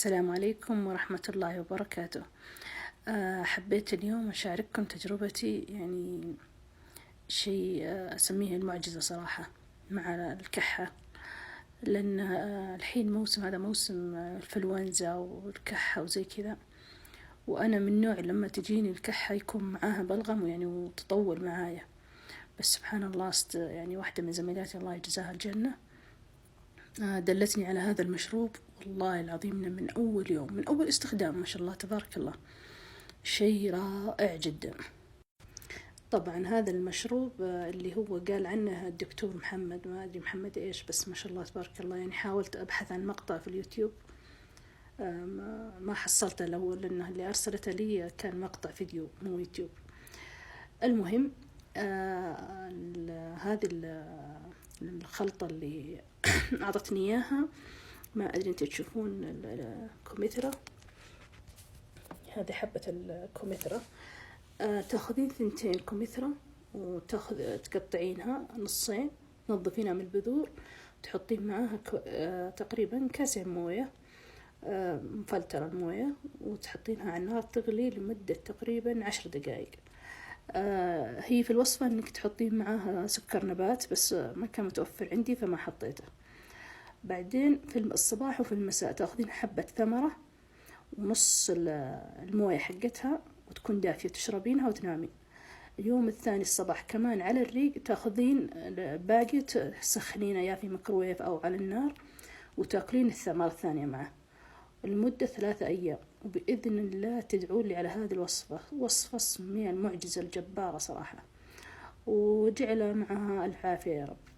السلام عليكم ورحمة الله وبركاته. حبيت اليوم أشارككم تجربتي، يعني شيء أسميه المعجزة صراحة مع الكحة، لأن الحين هذا موسم الإنفلونزا والكحة وزي كذا، وأنا من نوع لما تجيني الكحة يكون معاها بلغم يعني وتطول معايا. بس سبحان الله يعني واحدة من زميلاتي الله يجزاها الجنة دلتني على هذا المشروب، والله العظيم من أول يوم، من أول استخدام، ما شاء الله تبارك الله، شيء رائع جدا. طبعا هذا المشروب اللي هو قال عنه الدكتور محمد، ما أدري محمد إيش، بس ما شاء الله تبارك الله، يعني حاولت أبحث عن مقطع في اليوتيوب ما حصلته الأول، لأنه اللي أرسلته لي كان مقطع فيديو مو يوتيوب. المهم هذه الخلطة اللي أعطتني إياها، ما أدري أنت تشوفون الكمثرى، هذه حبة الكمثرى. تاخذين 2 كمثرى تقطعينها نصين، تنظفينها من البذور، تحطين معاها تقريبا كاسين موية، مفلترة الموية، وتحطينها على النار تغلي لمدة تقريبا 10 دقائق. هي في الوصفة انك تحطين معاها سكر نبات، بس ما كان متوفر عندي فما حطيته. بعدين في الصباح وفي المساء تاخذين حبة ثمرة ونص الموية حقتها، وتكون دافية، تشربينها وتنامين. اليوم الثاني الصباح كمان على الريق تاخذين باقي، تسخنينه يا في ميكروويف أو على النار، وتاكلين الثمرة الثانية معه لمدة 3 أيام. وبإذن الله تدعون لي على هذه الوصفة، وصفة اسمها المعجزة الجبارة صراحة، وجعل معها العافية يا رب.